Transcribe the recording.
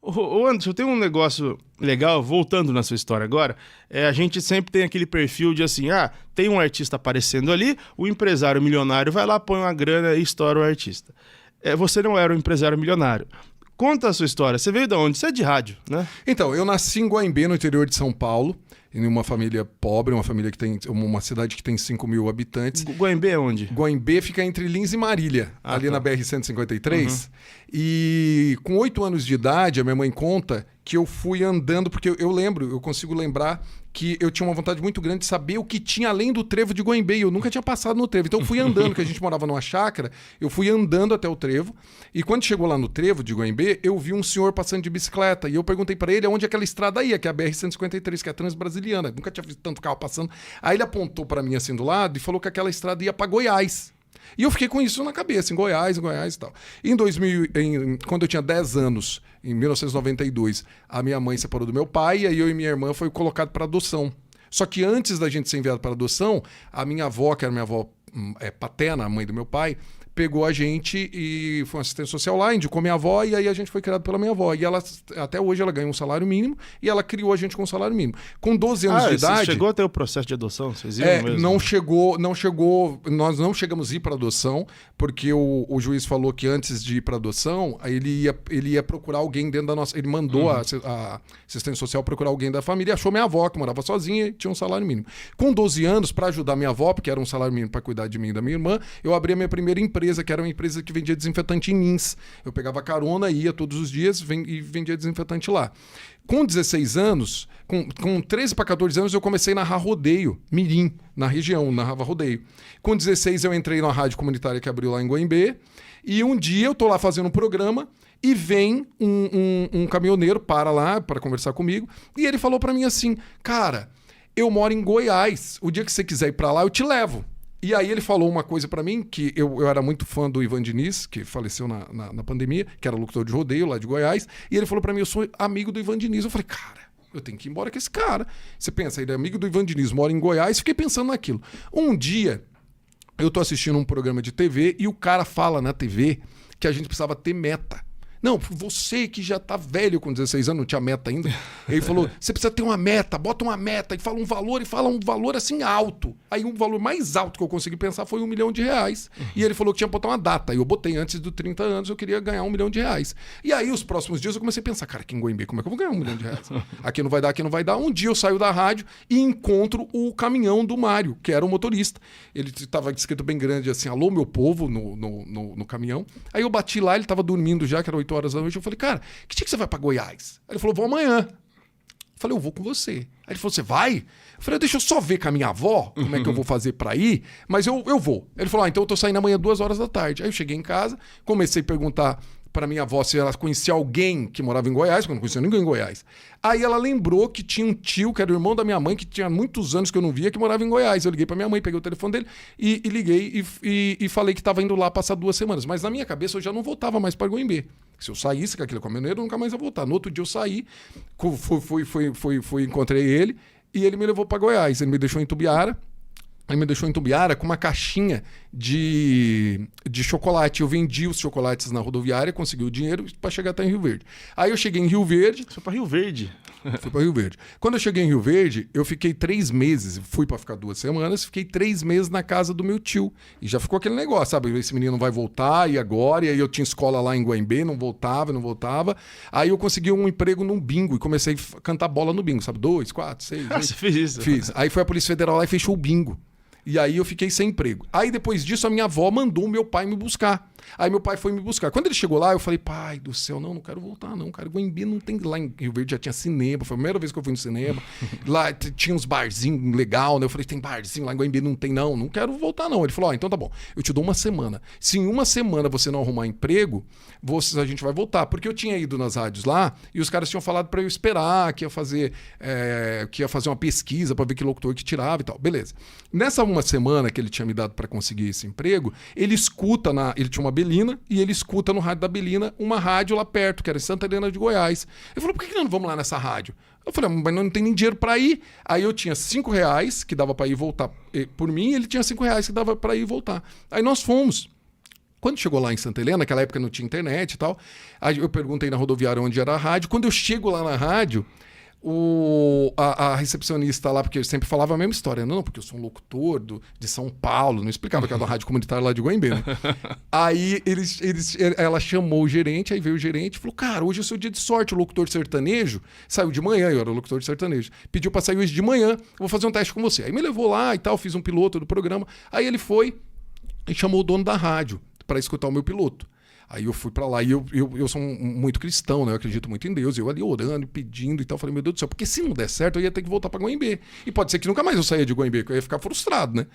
Ô Anderson, tem um negócio legal, voltando na sua história agora, a gente sempre tem aquele perfil de assim, tem um artista aparecendo ali, o empresário milionário vai lá, põe uma grana e estoura o artista. Você não era um empresário milionário. Conta a sua história. Você veio de onde? Você é de rádio, né? Então, eu nasci em Guaimbê, no interior de São Paulo, em uma família pobre, uma família que tem uma cidade que tem 5.000 habitantes. Guaimbê é onde? Guaimbê fica entre Lins e Marília, ali na BR-153. E com 8 anos de idade, a minha mãe conta que eu fui andando, porque eu consigo lembrar que eu tinha uma vontade muito grande de saber o que tinha além do trevo de Guaimbê. Eu nunca tinha passado no trevo. Então eu fui andando, que a gente morava numa chácara, eu fui andando até o trevo. E quando chegou lá no trevo de Guaimbê, eu vi um senhor passando de bicicleta. E eu perguntei pra ele aonde aquela estrada ia, que é a BR-153, que é a Transbrasiliana. Nunca tinha visto tanto carro passando. Aí ele apontou pra mim assim do lado e falou que aquela estrada ia pra Goiás. E eu fiquei com isso na cabeça, em Goiás e tal. Em quando eu tinha 10 anos, em 1992, a minha mãe separou do meu pai e aí eu e minha irmã foi colocado para adoção. Só que antes da gente ser enviado para adoção, a minha avó, que era minha avó paterna, a mãe do meu pai, pegou a gente e foi uma assistente social lá, indicou minha avó e aí a gente foi criado pela minha avó. E ela, até hoje, ela ganha um salário mínimo e ela criou a gente com um salário mínimo. Com 12 anos de idade... chegou até o processo de adoção? Vocês iam mesmo? Não chegou, nós não chegamos a ir para adoção, porque o juiz falou que antes de ir para adoção, ele ia procurar alguém dentro da nossa... Ele mandou a assistente social procurar alguém da família, achou minha avó, que morava sozinha e tinha um salário mínimo. Com 12 anos, para ajudar minha avó, porque era um salário mínimo para cuidar de mim e da minha irmã, eu abri a minha primeira empresa, que era uma empresa que vendia desinfetante em Lins. Eu pegava carona, ia todos os dias e vendia desinfetante lá. Com 16 anos, com 13 para 14 anos, eu comecei a narrar rodeio, mirim, na região, narrava rodeio. Com 16 eu entrei na rádio comunitária que abriu lá em Guaimbê, e um dia eu tô lá fazendo um programa, e vem um caminhoneiro para lá para conversar comigo, e ele falou para mim assim, cara, eu moro em Goiás, o dia que você quiser ir para lá, eu te levo. E aí ele falou uma coisa pra mim, que eu era muito fã do Ivan Diniz, que faleceu na pandemia, que era locutor de rodeio lá de Goiás, e ele falou pra mim, eu sou amigo do Ivan Diniz. Eu falei, cara, eu tenho que ir embora com esse cara. Você pensa, ele é amigo do Ivan Diniz, mora em Goiás, fiquei pensando naquilo. Um dia, eu tô assistindo um programa de TV e o cara fala na TV que a gente precisava ter meta. Não, você que já tá velho com 16 anos, não tinha meta ainda. Ele falou, você precisa ter uma meta, bota uma meta, e fala um valor assim alto. Aí um valor mais alto que eu consegui pensar foi R$1 milhão. E ele falou que tinha que botar uma data. E eu botei antes dos 30 anos, eu queria ganhar R$1 milhão. E aí os próximos dias eu comecei a pensar, cara, aqui em Guaimbê, como é que eu vou ganhar R$1 milhão? Aqui não vai dar, aqui não vai dar. Um dia eu saio da rádio e encontro o caminhão do Mário, que era o motorista. Ele estava escrito bem grande assim, alô meu povo, no caminhão. Aí eu bati lá, ele estava dormindo já, que era 8 horas da noite. Eu falei, cara, que dia que você vai pra Goiás? Aí ele falou, vou amanhã. Eu falei, eu vou com você. Aí ele falou, você vai? Eu falei, deixa eu só ver com a minha avó como é que eu vou fazer pra ir, mas eu vou. Ele falou, então eu tô saindo amanhã 2 horas da tarde. Aí eu cheguei em casa, comecei a perguntar para minha avó se ela conhecia alguém que morava em Goiás, porque eu não conhecia ninguém em Goiás. Aí ela lembrou que tinha um tio, que era o irmão da minha mãe, que tinha muitos anos que eu não via, que morava em Goiás. Eu liguei para minha mãe, peguei o telefone dele e liguei e falei que estava indo lá passar 2 semanas. Mas na minha cabeça eu já não voltava mais para Guaimbê. Se eu saísse com aquele caminhoneiro, eu nunca mais ia voltar. No outro dia eu saí, encontrei ele e ele me levou para Goiás. Ele me deixou em Tubiara. Ele me deixou em Tumbiara com uma caixinha de chocolate. Eu vendi os chocolates na rodoviária, consegui o dinheiro para chegar até em Rio Verde. Aí eu cheguei em Rio Verde. Foi para Rio Verde? Fui para Rio Verde. Quando eu cheguei em Rio Verde, eu fiquei 3 meses. Fui para ficar 2 semanas. Fiquei 3 meses na casa do meu tio. E já ficou aquele negócio, sabe? Esse menino não vai voltar, e agora? E aí eu tinha escola lá em Guaimbê, não voltava. Aí eu consegui um emprego num bingo e comecei a cantar bola no bingo, sabe? 2, 4, 6. Ah, você fez isso? Fiz. Aí foi a Polícia Federal lá e fechou o bingo. E aí eu fiquei sem emprego. Aí depois disso a minha avó mandou o meu pai me buscar. Aí meu pai foi me buscar. Quando ele chegou lá, eu falei, pai do céu, não quero voltar não, cara. Guaimbê não tem... Lá em Rio Verde já tinha cinema, foi a primeira vez que eu fui no cinema. Lá tinha uns barzinhos legal, né? Eu falei, tem barzinho lá em Guaimbê? Não tem não quero voltar não. Ele falou, então tá bom, eu te dou 1 semana. Se em 1 semana você não arrumar emprego, a gente vai voltar. Porque eu tinha ido nas rádios lá e os caras tinham falado pra eu esperar, que ia fazer uma pesquisa pra ver que locutor que tirava e tal. Beleza. Nessa 1 semana que ele tinha me dado pra conseguir esse emprego, ele escuta ele tinha uma Belina, e ele escuta no rádio da Belina uma rádio lá perto, que era em Santa Helena de Goiás. Ele falou, por que nós não vamos lá nessa rádio? Eu falei, mas não tem nem dinheiro pra ir. Aí eu tinha R$5 que dava pra ir e voltar por mim, e ele tinha R$5 que dava pra ir e voltar. Aí nós fomos. Quando chegou lá em Santa Helena, naquela época não tinha internet e tal, aí eu perguntei na rodoviária onde era a rádio. Quando eu chego lá na rádio, a recepcionista lá, porque eu sempre falava a mesma história, não, porque eu sou um locutor de São Paulo, não explicava que era uma rádio comunitária lá de Goiânia, né? Aí ela chamou o gerente, aí veio o gerente e falou, cara, hoje é o seu dia de sorte, o locutor sertanejo saiu de manhã, eu era o locutor de sertanejo, pediu pra sair hoje de manhã, eu vou fazer um teste com você. Aí me levou lá e tal, fiz um piloto do programa, aí ele foi e chamou o dono da rádio para escutar o meu piloto. Aí eu fui pra lá e eu sou muito cristão, né? Eu acredito muito em Deus. Eu ali orando, pedindo e tal. Falei, meu Deus do céu, porque se não der certo, eu ia ter que voltar pra Goiânia. E pode ser que nunca mais eu saia de Goiânia, que eu ia ficar frustrado, né?